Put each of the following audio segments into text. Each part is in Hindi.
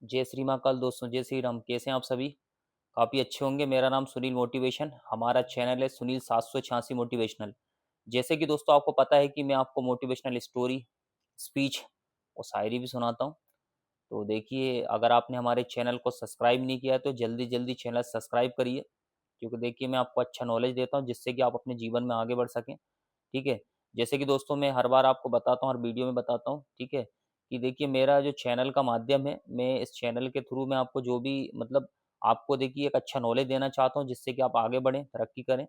जय श्री महाकाल दोस्तों, जय श्री राम। कैसे हैं आप सभी? काफ़ी अच्छे होंगे। मेरा नाम सुनील मोटिवेशन, हमारा चैनल है सुनील 786 मोटिवेशनल। जैसे कि दोस्तों आपको पता है कि मैं आपको मोटिवेशनल स्टोरी, स्पीच और शायरी भी सुनाता हूँ। तो देखिए, अगर आपने हमारे चैनल को सब्सक्राइब नहीं किया है तो जल्दी जल्दी चैनल सब्सक्राइब करिए, क्योंकि देखिए मैं आपको अच्छा नॉलेज देता हूँ जिससे कि आप अपने जीवन में आगे बढ़ सकें। ठीक है? जैसे कि दोस्तों मैं हर बार आपको बताता हूँ, हर वीडियो में बताता हूँ, ठीक है? कि देखिए मेरा जो चैनल का माध्यम है, मैं इस चैनल के थ्रू मैं आपको जो भी मतलब आपको देखिए एक अच्छा नॉलेज देना चाहता हूँ जिससे कि आप आगे बढ़ें, तरक्की करें,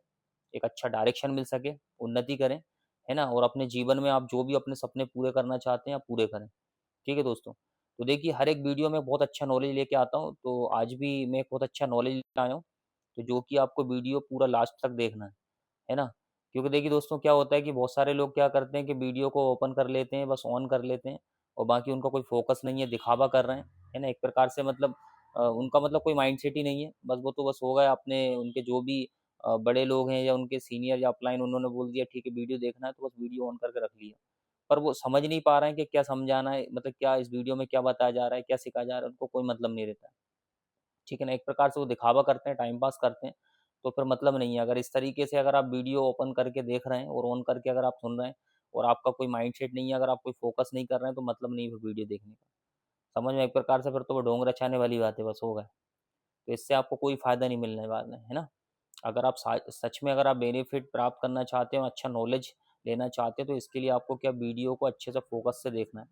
एक अच्छा डायरेक्शन मिल सके, उन्नति करें, है ना? और अपने जीवन में आप जो भी अपने सपने पूरे करना चाहते हैं, आप पूरे करें। ठीक है दोस्तों? तो देखिए हर एक वीडियो में बहुत अच्छा नॉलेज लेके आता हूँ, तो आज भी मैं एक बहुत अच्छा नॉलेज लेके आया हूँ, तो जो कि आपको वीडियो पूरा लास्ट तक देखना है ना? क्योंकि देखिए दोस्तों क्या होता है कि बहुत सारे लोग क्या करते हैं कि वीडियो को ओपन कर लेते हैं, बस ऑन कर लेते हैं और बाकी उनका कोई फ़ोकस नहीं है, दिखावा कर रहे हैं, है ना? एक प्रकार से मतलब उनका मतलब कोई माइंडसेट ही नहीं है, बस वो तो बस हो गया अपने उनके जो भी बड़े लोग हैं या उनके सीनियर या अपलाइन उन्होंने बोल दिया ठीक है वीडियो देखना है, तो बस वीडियो ऑन करके रख लिया। पर वो समझ नहीं पा रहे हैं कि क्या समझाना है, मतलब क्या इस वीडियो में क्या बताया जा रहा है, क्या सिखाया जा रहा है, उनको कोई मतलब नहीं रहता है। ठीक है ना? एक प्रकार से वो दिखावा करते हैं, टाइम पास करते हैं, तो फिर मतलब नहीं है। अगर इस तरीके से अगर आप वीडियो ओपन करके देख रहे हैं और ऑन करके अगर आप सुन रहे हैं और आपका कोई माइंडसेट नहीं है, अगर आप कोई फ़ोकस नहीं कर रहे हैं, तो मतलब नहीं है फिर वीडियो देखने का। समझ में एक प्रकार से फिर तो वो ढोंग रचाने वाली बात है, बस हो गए। तो इससे आपको कोई फ़ायदा नहीं मिलने वाला है ना? अगर आप सा सच में अगर आप बेनिफिट प्राप्त करना चाहते हो, अच्छा नॉलेज लेना चाहते हो, तो इसके लिए आपको क्या वीडियो को अच्छे से फ़ोकस से देखना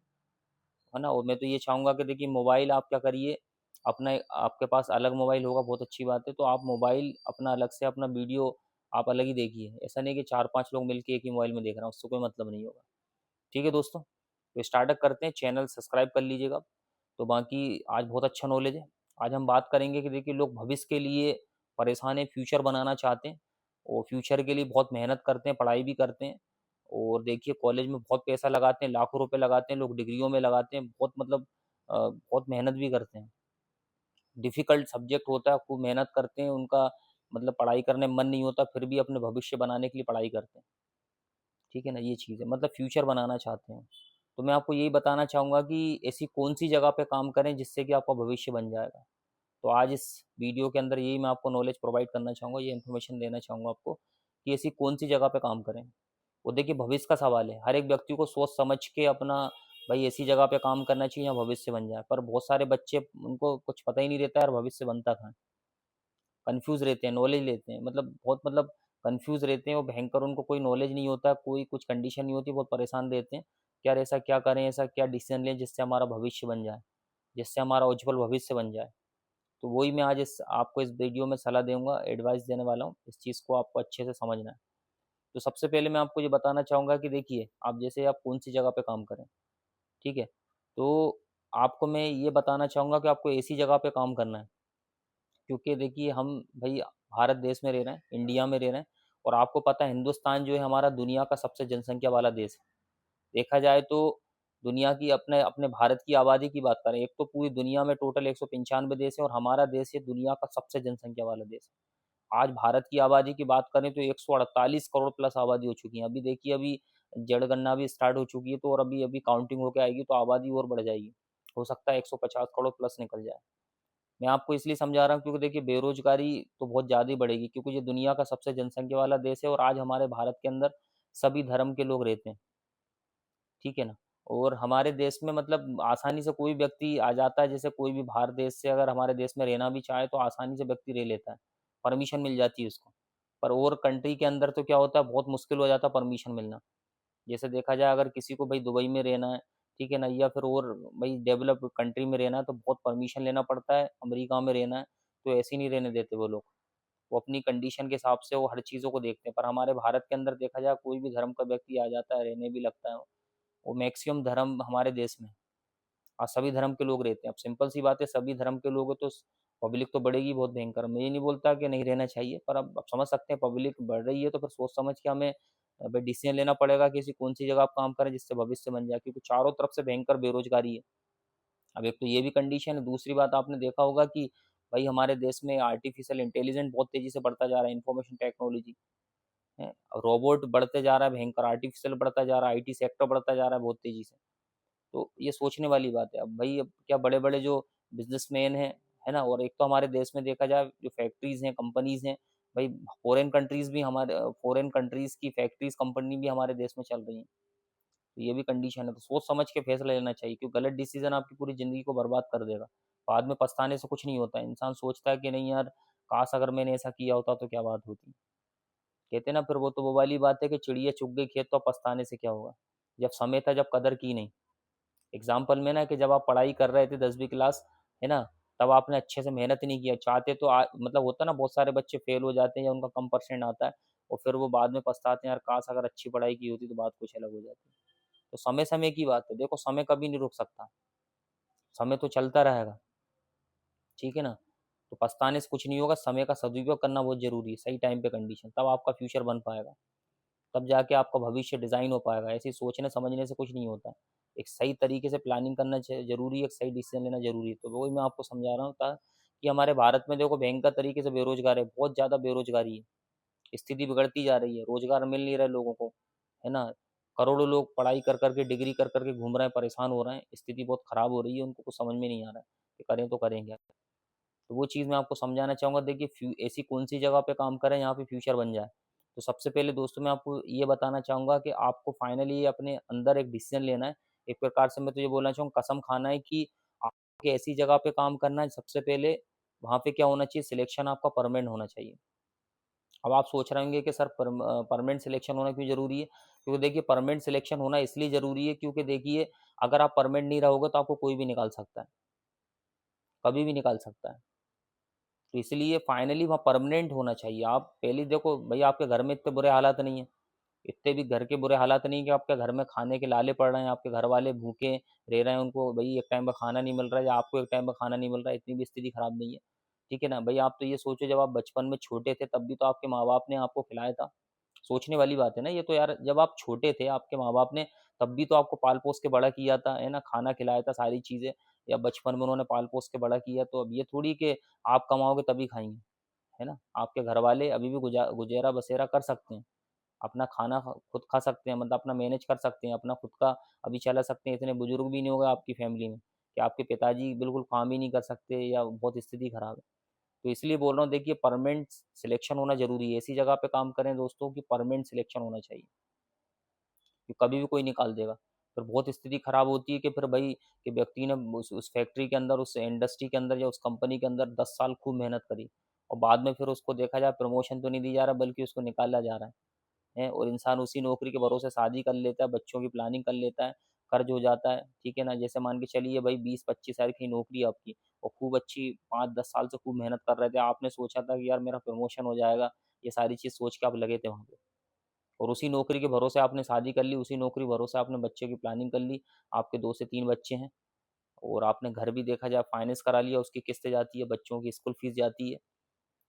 है ना? और मैं तो ये चाहूँगा कि देखिए मोबाइल आप क्या करिए, अपना आपके पास अलग मोबाइल होगा बहुत अच्छी बात है, तो आप मोबाइल अपना अलग से अपना वीडियो आप अलग ही देखिए। ऐसा नहीं कि 4-5 लोग मिलके एक ही मोबाइल में देख रहे हैं, उससे कोई मतलब नहीं होगा। ठीक है दोस्तों? तो स्टार्टअप करते हैं, चैनल सब्सक्राइब कर लीजिएगा। तो बाकी आज बहुत अच्छा नॉलेज है। आज हम बात करेंगे कि देखिए लोग भविष्य के लिए परेशान हैं, फ्यूचर बनाना चाहते हैं और फ्यूचर के लिए बहुत मेहनत करते हैं, पढ़ाई भी करते हैं और देखिए कॉलेज में बहुत पैसा लगाते हैं, लाखों रुपए लगाते हैं, लोग डिग्रियों में लगाते हैं, बहुत मतलब बहुत मेहनत भी करते हैं। डिफ़िकल्ट सब्जेक्ट होता है, खूब मेहनत करते हैं, उनका मतलब पढ़ाई करने में मन नहीं होता, फिर भी अपने भविष्य बनाने के लिए पढ़ाई करते हैं। ठीक है ना? ये चीज़ है, मतलब फ्यूचर बनाना चाहते हैं। तो मैं आपको यही बताना चाहूँगा कि ऐसी कौन-सी जगह पे काम करें जिससे कि आपका भविष्य बन जाएगा। तो आज इस वीडियो के अंदर यही मैं आपको नॉलेज प्रोवाइड करना चाहूँगा, ये इन्फॉर्मेशन देना चाहूँगा आपको कि ऐसी कौन-सी जगह पे काम करें। वो देखिए भविष्य का सवाल है, हर एक व्यक्ति को सोच समझ के अपना भाई ऐसी जगह पे काम करना चाहिए जहाँ भविष्य बन जाए। पर बहुत सारे बच्चे उनको कुछ पता ही नहीं रहता है और भविष्य बनता कहाँ है। कन्फ्यूज़ रहते हैं, नॉलेज लेते हैं, मतलब बहुत मतलब कन्फ्यूज़ रहते हैं और भयंकर उनको कोई नॉलेज नहीं होता, कोई कुछ कंडीशन नहीं होती, बहुत परेशान रहते हैं कि यार ऐसा क्या करें, ऐसा क्या डिसीज़न लें जिससे हमारा भविष्य बन जाए, जिससे हमारा उज्ज्वल भविष्य बन जाए। तो वही मैं आज इस आपको इस वीडियो में सलाह दूँगा, एडवाइस देने वाला हूँ, इस चीज़ को आपको अच्छे से समझना है। तो सबसे पहले मैं आपको ये बताना चाहूँगा कि देखिए, आप जैसे आप कौन-सी जगह पे काम करें, ठीक है? तो आपको मैं ये बताना चाहूँगा कि आपको ऐसी जगह पे काम करना है, क्योंकि देखिए हम भई भारत देश में रह रहे हैं, इंडिया में रह रहे हैं और आपको पता है हिंदुस्तान जो है हमारा दुनिया का सबसे जनसंख्या वाला देश है। देखा जाए तो दुनिया की अपने अपने भारत की आबादी की बात करें, एक तो पूरी दुनिया में टोटल 195 देश है और हमारा देश है दुनिया का सबसे जनसंख्या वाला देश। आज भारत की आबादी की बात करें तो 148 करोड़ प्लस आबादी हो चुकी है। अभी देखिए अभी जनगणना भी स्टार्ट हो चुकी है, तो और अभी-अभी काउंटिंग होके आएगी तो आबादी और बढ़ जाएगी। हो सकता है 150 करोड़ प्लस निकल जाए। मैं आपको इसलिए समझा रहा हूँ क्योंकि देखिए बेरोज़गारी तो बहुत ज़्यादा ही बढ़ेगी, क्योंकि ये दुनिया का सबसे जनसंख्या वाला देश है और आज हमारे भारत के अंदर सभी धर्म के लोग रहते हैं, ठीक है ना? और हमारे देश में मतलब आसानी से कोई व्यक्ति आ जाता है, जैसे कोई भी बाहर देश से अगर हमारे देश में रहना भी चाहे तो आसानी से व्यक्ति रह लेता है, परमिशन मिल जाती है उसको। पर और कंट्री के अंदर तो क्या होता है, बहुत मुश्किल हो जाता है परमिशन मिलना। जैसे देखा जाए अगर किसी को भाई दुबई में रहना है, ठीक है ना? या फिर और भाई डेवलप कंट्री में रहना है तो बहुत परमिशन लेना पड़ता है, अमेरिका में रहना है, तो ऐसे नहीं रहने देते वो लोग। वो अपनी कंडीशन के हिसाब से वो हर चीज़ों को देखते हैं। पर हमारे भारत के अंदर देखा जाए कोई भी धर्म का व्यक्ति आ जाता है, रहने भी लगता है। वो मैक्सिमम धर्म हमारे देश में सभी धर्म के लोग रहते हैं। अब सिंपल सी बात है, सभी धर्म के लोग हैं तो पब्लिक तो बढ़ेगी बहुत भयंकर। मैं ये नहीं बोलता कि नहीं रहना चाहिए, पर अब समझ सकते हैं पब्लिक बढ़ रही है तो फिर सोच समझ के हमें भाई डिसीजन लेना पड़ेगा कि ऐसी कौन सी जगह आप काम करें जिससे भविष्य बन जाए, क्योंकि चारों तरफ से भयंकर बेरोजगारी है। अब एक तो ये भी कंडीशन है, दूसरी बात आपने देखा होगा कि भाई हमारे देश में आर्टिफिशियल इंटेलिजेंस बहुत तेजी से बढ़ता जा रहा है, इंफॉर्मेशन टेक्नोलॉजी है, रोबोट बढ़ते जा रहा है भयंकर, आर्टिफिशियल बढ़ता जा रहा है, आईटी सेक्टर बढ़ता जा रहा है बहुत तेजी से। तो ये सोचने वाली बात है। अब भाई अब क्या बड़े-बड़े जो बिजनेसमैन है ना। और एक तो हमारे देश में देखा जाए जो फैक्ट्रीज हैं, कंपनीज हैं, भाई फॉरेन कंट्रीज की फैक्ट्रीज कंपनी भी हमारे देश में चल रही हैं। तो ये भी कंडीशन है, तो सोच समझ के फैसला लेना चाहिए, क्योंकि गलत डिसीजन आपकी पूरी जिंदगी को बर्बाद कर देगा। बाद में पछताने से कुछ नहीं होता है। इंसान सोचता है कि नहीं यार, काश अगर मैंने ऐसा किया होता तो क्या बात होती। कहते ना फिर वो वाली बात है कि चिड़िया चुग गई खेत, तो अब पछताने से क्या होगा। जब समय था, जब कदर की नहीं। एग्जाम्पल में ना, कि जब आप पढ़ाई कर रहे थे 10वीं क्लास, है ना, तब आपने अच्छे से मेहनत नहीं किया, चाहते तो मतलब होता ना, बहुत सारे बच्चे फेल हो जाते हैं या उनका कम परसेंट आता है, और फिर वो बाद में पछताते हैं, यार काश अगर अच्छी पढ़ाई की होती तो बात कुछ अलग हो जाती। तो समय समय की बात है, देखो समय कभी नहीं रुक सकता, समय तो चलता रहेगा, ठीक है ना। तो पछताने से कुछ नहीं होगा, समय का सदुपयोग करना बहुत जरूरी है, सही टाइम पे कंडीशन, तब आपका फ्यूचर बन पाएगा, तब जाके आपका भविष्य डिजाइन हो पाएगा। ऐसे ही सोचने समझने से कुछ नहीं होता। एक सही तरीके से प्लानिंग करना जरूरी है, एक सही डिसीजन लेना जरूरी है। तो वही मैं आपको समझा रहा हूँ था कि हमारे भारत में देखो भयंकर तरीके से बेरोजगार है, बहुत ज्यादा बेरोजगारी है, स्थिति बिगड़ती जा रही है, रोजगार मिल नहीं रहा है लोगों को, है ना। करोड़ों लोग पढ़ाई कर करके, डिग्री कर करके घूम रहे हैं, परेशान हो रहे हैं, स्थिति बहुत खराब हो रही है, उनको कुछ समझ में नहीं आ रहा है कि करें तो करें क्या। तो वो चीज़ मैं आपको समझाना चाहूँगा। देखिए ऐसी कौन सी जगह पे काम करें यहाँ पे फ्यूचर बन जाए। तो सबसे पहले दोस्तों मैं आपको ये बताना चाहूँगा कि आपको फाइनली अपने अंदर एक डिसीजन लेना है। एक प्रकार से मैं तो ये बोलना चाहूँगा, कसम खाना है कि आपको ऐसी जगह पे काम करना है, सबसे पहले वहाँ पे क्या होना चाहिए, सिलेक्शन आपका परमानेंट होना चाहिए। अब आप सोच रहे होंगे कि सर परमानेंट सिलेक्शन होना क्यों जरूरी है। क्योंकि देखिए परमानेंट सिलेक्शन होना इसलिए जरूरी है, क्योंकि देखिए अगर आप परमानेंट नहीं रहोगे तो आपको कोई भी निकाल सकता है, कभी भी निकाल सकता है। तो इसलिए फाइनली वहाँ परमानेंट होना चाहिए। आप पहले देखो भाई, आपके घर में इतने बुरे हालात नहीं है, इतने भी घर के बुरे हालात नहीं कि आपके घर में खाने के लाले पड़ रहे हैं, आपके घर वाले भूखे रह रहे हैं, उनको भाई एक टाइम का खाना नहीं मिल रहा है, या आपको एक टाइम का खाना नहीं मिल रहा है, इतनी भी स्थिति खराब नहीं है, ठीक है ना भाई। आप तो ये सोचो, जब आप बचपन में छोटे थे तब भी तो आपके माँ बाप ने आपको खिलाया था। सोचने वाली बात है ना ये तो यार, जब आप छोटे थे आपके माँ बाप ने तब भी तो आपको पाल पोस के बड़ा किया था, है ना, खाना खिलाया था, सारी चीजें, या बचपन में उन्होंने पाल पोस के बड़ा किया। तो अब ये थोड़ी कि आप कमाओगे तभी खाएंगे, है ना। आपके घर वाले अभी भी गुजारा बसेरा कर सकते हैं, अपना खाना खुद खा सकते हैं, मतलब अपना मैनेज कर सकते हैं, अपना खुद का अभी चला सकते हैं। इतने बुजुर्ग भी नहीं होगा आपकी फैमिली में कि आपके पिताजी बिल्कुल काम ही नहीं कर सकते या बहुत स्थिति खराब है। तो इसलिए बोल रहा हूँ, देखिए परमानेंट सिलेक्शन होना जरूरी है। ऐसी जगह पे काम करें दोस्तों कि परमानेंट सिलेक्शन होना चाहिए, कि कभी भी कोई निकाल देगा। फिर बहुत स्थिति खराब होती है कि फिर भाई, कि व्यक्ति ने उस फैक्ट्री के अंदर, उस इंडस्ट्री के अंदर या उस कंपनी के अंदर 10 साल खूब मेहनत करी, और बाद में फिर उसको देखा जाए प्रमोशन तो नहीं दी जा रहा, बल्कि उसको निकाला जा रहा है। और इंसान उसी नौकरी के भरोसे शादी कर लेता है, बच्चों की प्लानिंग कर लेता है, कर्ज हो जाता है, ठीक है ना। जैसे मान के चलिए भाई 20-25 साल की नौकरी है आपकी, और खूब अच्छी 5-10 साल से खूब मेहनत कर रहे थे, आपने सोचा था कि यार मेरा प्रमोशन हो जाएगा, ये सारी चीज़ सोच के आप लगे थे वहाँ पे, और उसी नौकरी के भरोसे आपने शादी कर ली, उसी नौकरी भरोसे आपने बच्चे की प्लानिंग कर ली, आपके 2 से 3 बच्चे हैं, और आपने घर भी देखा जाए फाइनेंस करा लिया, उसकी किस्तें जाती है, बच्चों की स्कूल फीस जाती है।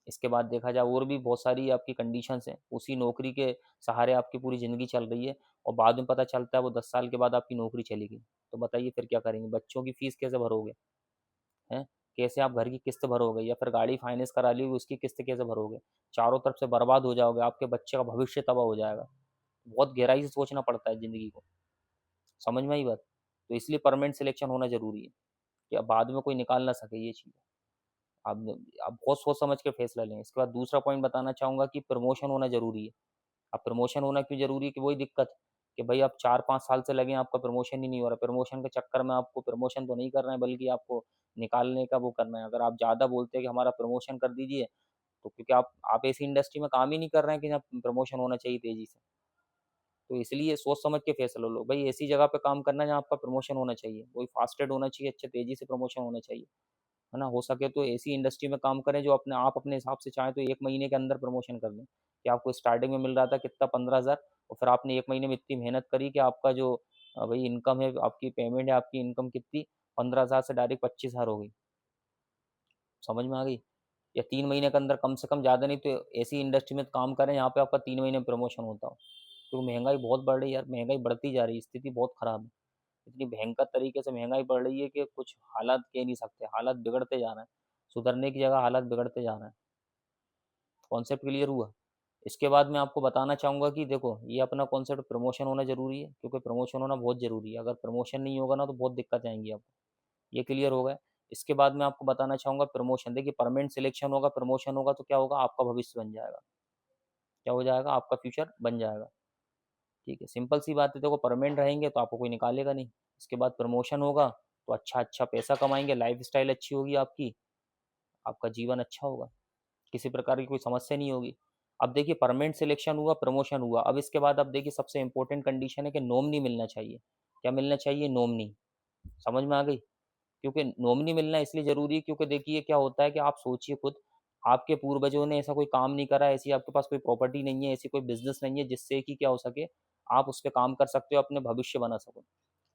इसके बाद देखा जाए और भी बहुत सारी आपकी कंडीशंस हैं, उसी नौकरी के सहारे आपकी पूरी ज़िंदगी चल रही है, और बाद में पता चलता है वो 10 साल के बाद आपकी नौकरी चली गई। तो बताइए फिर क्या करेंगे, बच्चों की फीस कैसे भरोगे, हैं, कैसे आप घर की किस्त भरोगे, या फिर गाड़ी फाइनेंस करा ली हुई उसकी किस्त कैसे भरोगे। चारों तरफ से बर्बाद हो जाओगे, आपके बच्चे का भविष्य तबाह हो जाएगा। बहुत गहराई से सोचना पड़ता है ज़िंदगी को, समझ में आई बात। तो इसलिए परमानेंट सिलेक्शन होना ज़रूरी है, कि अब बाद में कोई निकाल ना सके ये चीज़। आप आप बहुत सोच समझ के फैसला लें। इसके बाद दूसरा पॉइंट बताना चाहूँगा कि प्रमोशन होना ज़रूरी है। अब प्रमोशन होना क्यों ज़रूरी है, कि वही दिक्कत कि भाई आप 4-5 साल से लगे हैं, आपका प्रमोशन ही नहीं हो रहा। प्रमोशन के चक्कर में आपको प्रमोशन तो नहीं करना है, बल्कि आपको निकालने का वो करना है। अगर आप ज़्यादा बोलते हैं कि हमारा प्रमोशन कर दीजिए, तो क्योंकि आप ऐसी इंडस्ट्री में काम ही नहीं कर रहे हैं कि जहाँ प्रमोशन होना चाहिए तेज़ी से। तो इसलिए सोच समझ के फैसला लो भाई, ऐसी जगह पे काम करना है जहाँ आपका प्रमोशन होना चाहिए, वही फास्टेड होना चाहिए, अच्छे तेज़ी से प्रमोशन होना चाहिए, है ना। हो सके तो ऐसी इंडस्ट्री में काम करें जो अपने हिसाब से चाहें तो 1 महीने के अंदर प्रमोशन कर दें, कि आपको स्टार्टिंग में मिल रहा था कितना 15,000, और फिर आपने 1 महीने में इतनी मेहनत करी कि आपका जो भाई इनकम है, आपकी पेमेंट है, आपकी इनकम कितनी, 15,000 से डायरेक्ट 25,000 हो गई। समझ में आ गई। या 3 महीने के अंदर, कम से कम, ज़्यादा नहीं तो ऐसी इंडस्ट्री में काम करें यहाँ पे आपका 3 महीने में प्रमोशन होता हो। क्योंकि महंगाई बहुत बढ़ रही है यार, महंगाई बढ़ती जा रही है, स्थिति बहुत खराब है। इतनी भयंकर तरीके से महंगाई बढ़ रही है कि कुछ हालात कह नहीं सकते, हालात बिगड़ते जा रहे हैं, सुधरने की जगह हालात बिगड़ते जा रहे हैं। कॉन्सेप्ट क्लियर हुआ। इसके बाद मैं आपको बताना चाहूँगा कि देखो ये अपना कॉन्सेप्ट प्रमोशन होना जरूरी है, क्योंकि प्रमोशन होना बहुत जरूरी है। अगर प्रमोशन नहीं होगा ना तो बहुत दिक्कत आएंगी आपको, ये क्लियर हो गया। इसके बाद मैं आपको बताना चाहूँगा प्रमोशन। देखिए परमानेंट सिलेक्शन होगा, प्रमोशन होगा तो क्या होगा, आपका भविष्य बन जाएगा। क्या हो जाएगा, आपका फ्यूचर बन जाएगा। ठीक है, सिंपल सी बात है। देखो परमानेंट रहेंगे तो आपको कोई निकालेगा नहीं। इसके बाद प्रमोशन होगा तो अच्छा अच्छा पैसा कमाएंगे, लाइफ स्टाइल अच्छी होगी आपकी, आपका जीवन अच्छा होगा, किसी प्रकार की कोई समस्या नहीं होगी। अब देखिए परमानेंट सिलेक्शन हुआ, प्रमोशन हुआ, अब इसके बाद अब देखिए सबसे इंपॉर्टेंट कंडीशन है कि नॉमिनी मिलना चाहिए। क्या मिलना चाहिए, नॉमिनी। समझ में आ गई। क्योंकि नॉमिनी मिलना इसलिए जरूरी है क्योंकि देखिए क्या होता है कि आप सोचिए खुद, आपके पूर्वजों ने ऐसा कोई काम नहीं करा, ऐसी आपके पास कोई प्रॉपर्टी नहीं है, ऐसी कोई बिजनेस नहीं है जिससे कि क्या हो सके, आप उस पर काम कर सकते हो, अपने भविष्य बना सको।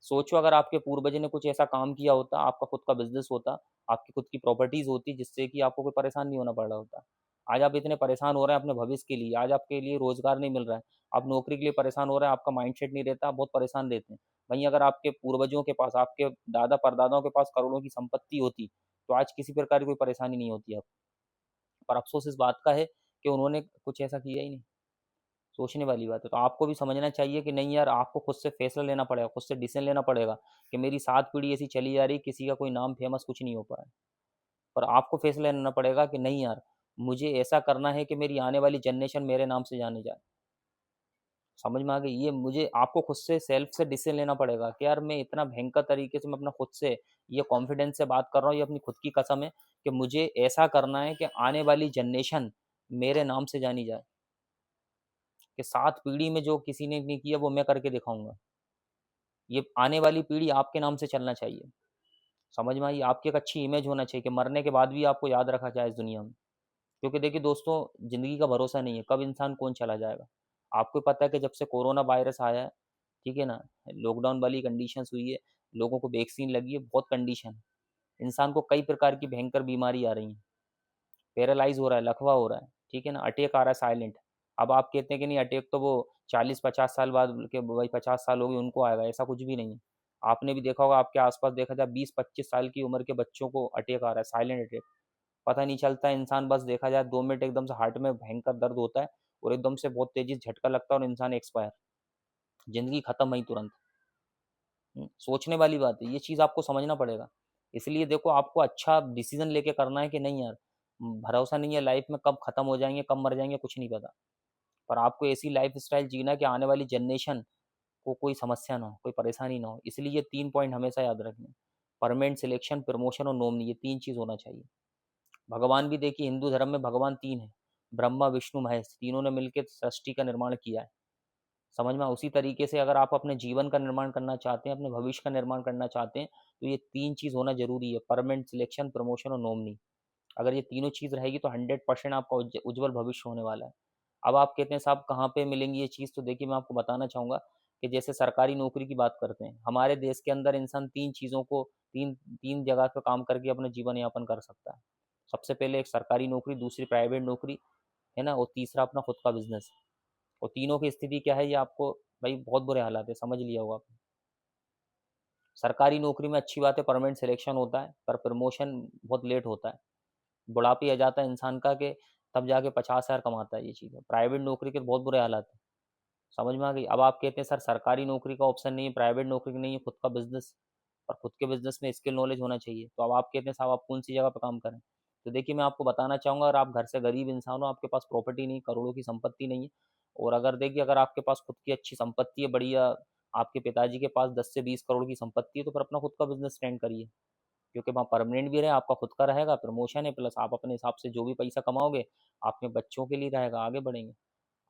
सोचो अगर आपके पूर्वज ने कुछ ऐसा काम किया होता, आपका खुद का बिजनेस होता, आपकी खुद की प्रॉपर्टीज होती जिससे कि आपको कोई परेशान नहीं होना पड़ रहा होता। आज आप इतने परेशान हो रहे हैं अपने भविष्य के लिए, आज आपके लिए रोजगार नहीं मिल रहा है, आप नौकरी के लिए परेशान हो रहे हैं, आपका माइंडसेट नहीं रहता, आप बहुत परेशान रहते हैं। वहीं अगर आपके पूर्वजों के पास, आपके दादा परदादाओं के पास करोड़ों की संपत्ति होती तो आज किसी प्रकार की कोई परेशानी नहीं होती आप। पर अफसोस इस बात का है कि उन्होंने कुछ ऐसा किया ही नहीं। सोचने वाली बात है। तो आपको भी समझना चाहिए कि नहीं यार, आपको खुद से फैसला लेना पड़ेगा, खुद से डिसीजन लेना पड़ेगा कि मेरी 7 पीढ़ी ऐसी चली जा रही, किसी का कोई नाम फेमस कुछ नहीं हो पा रहा है। पर आपको फैसला लेना पड़ेगा कि नहीं यार, मुझे ऐसा करना है कि मेरी आने वाली जनरेशन मेरे नाम से जाने जाए। समझ में आ गई। ये मुझे आपको खुद से सेल्फ से डिसीजन लेना पड़ेगा कि यार मैं इतना भयंकर तरीके से, मैं अपना खुद से ये कॉन्फिडेंस से बात कर रहा हूँ, ये अपनी खुद की कसम है कि मुझे ऐसा करना है कि आने वाली जनरेशन मेरे नाम से जानी जाए, कि 7 पीढ़ी में जो किसी ने नहीं किया वो मैं करके दिखाऊंगा। ये आने वाली पीढ़ी आपके नाम से चलना चाहिए। समझ में आई। आपकी एक अच्छी इमेज होना चाहिए कि मरने के बाद भी आपको याद रखा जाए इस दुनिया में। क्योंकि देखिए दोस्तों, ज़िंदगी का भरोसा नहीं है, कब इंसान कौन चला जाएगा। आपको पता है कि जब से कोरोना वायरस आया है, ठीक है ना, लॉकडाउन वाली कंडीशंस हुई है, लोगों को वैक्सीन लगी है, बहुत कंडीशन, इंसान को कई प्रकार की भयंकर बीमारी आ रही है, पैरालाइज हो रहा है, लकवा हो रहा है, ठीक है ना, अटैक आ रहा है साइलेंट। अब आप कहते हैं कि नहीं अटैक तो वो 40-50 साल बाद के, भाई 50 साल हो गए उनको आएगा, ऐसा कुछ भी नहीं है। आपने भी देखा होगा, आपके आसपास देखा जाए 20-25 साल की उम्र के बच्चों को अटैक आ रहा है, साइलेंट अटैक। पता नहीं चलता है इंसान, बस देखा जाए 2 मिनट एकदम से हार्ट में भयंकर दर्द होता है और एकदम से बहुत तेजी से झटका लगता है और इंसान एक्सपायर, जिंदगी खत्म हुई तुरंत। सोचने वाली बात है, ये चीज़ आपको समझना पड़ेगा। इसलिए देखो, आपको अच्छा डिसीजन लेके करना है कि नहीं यार, भरोसा नहीं है लाइफ में कब खत्म हो जाएंगे, कब मर जाएंगे, कुछ नहीं पता। पर आपको ऐसी लाइफ स्टाइल जीना है कि आने वाली जनरेशन को कोई समस्या ना हो, कोई परेशानी ना हो। इसलिए ये 3 पॉइंट हमेशा याद रखने, परमानेंट सिलेक्शन, प्रमोशन और नोमनी, ये 3 चीज़ होना चाहिए। भगवान भी देखिए, हिंदू धर्म में भगवान 3 है, ब्रह्मा विष्णु महेश, तीनों ने मिलकर सृष्टि का निर्माण किया है। समझ में। उसी तरीके से अगर आप अपने जीवन का निर्माण करना चाहते हैं, अपने भविष्य का निर्माण करना चाहते हैं, तो ये 3 चीज़ होना जरूरी है, परमानेंट सिलेक्शन, प्रमोशन और नॉमिनी। अगर ये तीनों चीज़ रहेगी तो 100% आपका उज्जवल भविष्य होने वाला है। अब आप कहते हैं साहब कहाँ पे मिलेंगी ये चीज़, तो देखिए मैं आपको बताना चाहूँगा कि जैसे सरकारी नौकरी की बात करते हैं, हमारे देश के अंदर इंसान 3 चीज़ों को, तीन तीन जगह पे काम करके अपना जीवन यापन कर सकता है। सबसे पहले एक सरकारी नौकरी, दूसरी प्राइवेट नौकरी, है ना, और तीसरा अपना खुद का बिजनेस। और तीनों की स्थिति क्या है, ये आपको भाई बहुत बुरे हालात है, समझ लिया होगा आपने। सरकारी नौकरी में अच्छी बात है, परमानेंट सिलेक्शन होता है, पर प्रमोशन बहुत लेट होता है, बुढ़ापे आ जाता है इंसान का कि तब जाके 50,000 कमाता है। ये चीज़ है। प्राइवेट नौकरी के बहुत बुरे हालात है। समझ में आ गई। अब आप कहते हैं सर सरकारी नौकरी का ऑप्शन नहीं है, प्राइवेट नौकरी नहीं है, खुद का बिजनेस, और खुद के बिजनेस में स्किल नॉलेज होना चाहिए। तो अब आप कहते हैं साहब आप कौन सी जगह पर काम करें, तो देखिए मैं आपको बताना चाहूँगा, अगर आप घर से गरीब इंसान हो, आपके पास प्रॉपर्टी नहीं, करोड़ों की संपत्ति नहीं है, और अगर देखिए अगर आपके पास खुद की अच्छी संपत्ति है, बढ़िया, आपके पिताजी के पास 10 से 20 करोड़ की संपत्ति है, तो फिर अपना खुद का बिजनेस स्टैंड करिए। क्योंकि वहाँ परमानेंट भी रहे, आपका खुद का रहेगा, प्रमोशन है, प्लस आप अपने हिसाब से जो भी पैसा कमाओगे आपके बच्चों के लिए रहेगा, आगे बढ़ेंगे।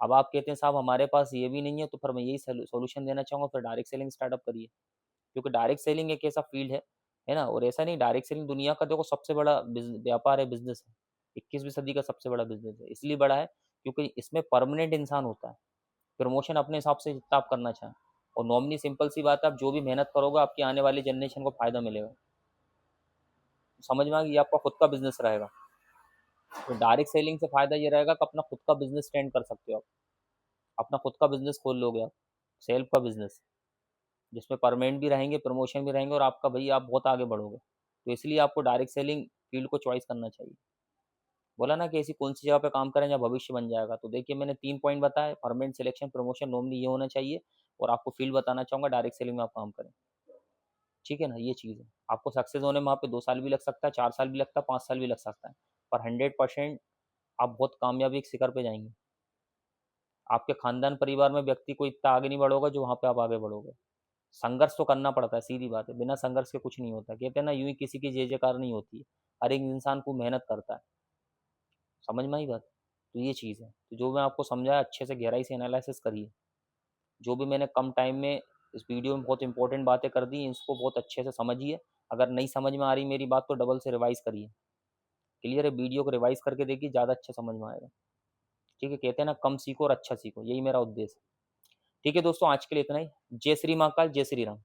अब आप कहते हैं साहब हमारे पास ये भी नहीं है, तो फिर मैं यही सोल्यूशन देना चाहूँगा, फिर डायरेक्ट सेलिंग स्टार्टअप करिए। क्योंकि डायरेक्ट सेलिंग एक ऐसा फील्ड है ना, और ऐसा नहीं, डायरेक्ट सेलिंग दुनिया का देखो सबसे बड़ा व्यापार है, बिजनेस है, 21वीं सदी का सबसे बड़ा बिजनेस है। इसलिए बड़ा है क्योंकि इसमें परमानेंट इंसान होता है, प्रमोशन अपने हिसाब से जितना आप करना चाहें, और नॉमिनी सिंपल सी बात है, आप जो भी मेहनत करोगे आपकी आने वाली जनरेशन को फायदा मिलेगा। समझ में आ गई। ये आपका खुद का बिजनेस रहेगा। तो डायरेक्ट सेलिंग से फायदा ये रहेगा कि अपना खुद का बिजनेस स्टैंड कर सकते हो आप, अपना खुद का बिजनेस खोल लोगे आप, सेल्फ का बिजनेस, जिसमें परमानेंट भी रहेंगे, प्रमोशन भी रहेंगे, और आपका भाई आप बहुत आगे बढ़ोगे। तो इसलिए आपको डायरेक्ट सेलिंग फील्ड को चॉइस करना चाहिए। बोला ना कि ऐसी कौन सी जगह पे काम करें जहाँ भविष्य बन जाएगा, तो देखिए मैंने 3 पॉइंट बताए, परमानेंट सिलेक्शन, प्रमोशन, नॉमिनी, ये होना चाहिए। और आपको फील्ड बताना चाहूँगा, डायरेक्ट सेलिंग में आप काम करें। ठीक है ना? ये चीज़ है। आपको सक्सेस होने में वहाँ पे 2 साल भी लग सकता है, 4 साल भी लगता है, 5 साल भी लग सकता है, पर 100% आप बहुत कामयाबी के शिखर पे जाएँगे। आपके खानदान परिवार में व्यक्ति कोई इतना आगे नहीं बढ़ोगा जो वहाँ पे आप आगे बढ़ोगे। संघर्ष तो करना पड़ता है, सीधी बात है, बिना संघर्ष के कुछ नहीं होता। कहते हैं ना, यूँ ही किसी की जय-जयकार नहीं होती है। हर एक इंसान खूब मेहनत करता है। समझ में आई बात? तो ये चीज़ है। तो जो मैं आपको समझाया, अच्छे से गहराई से एनालिसिस करिए। जो भी मैंने कम टाइम में इस वीडियो में बहुत इंपॉर्टेंट बातें कर दी, इसको बहुत अच्छे से समझिए। अगर नहीं समझ में आ रही मेरी बात तो डबल से रिवाइज़ करिए। क्लियर है? वीडियो को रिवाइज़ करके देखिए, ज़्यादा अच्छा समझ में आएगा। ठीक है? कहते हैं ना, कम सीखो और अच्छा सीखो, यही मेरा उद्देश्य है। ठीक है दोस्तों, आज के लिए इतना ही। जय श्री महाकाल, जय श्री राम।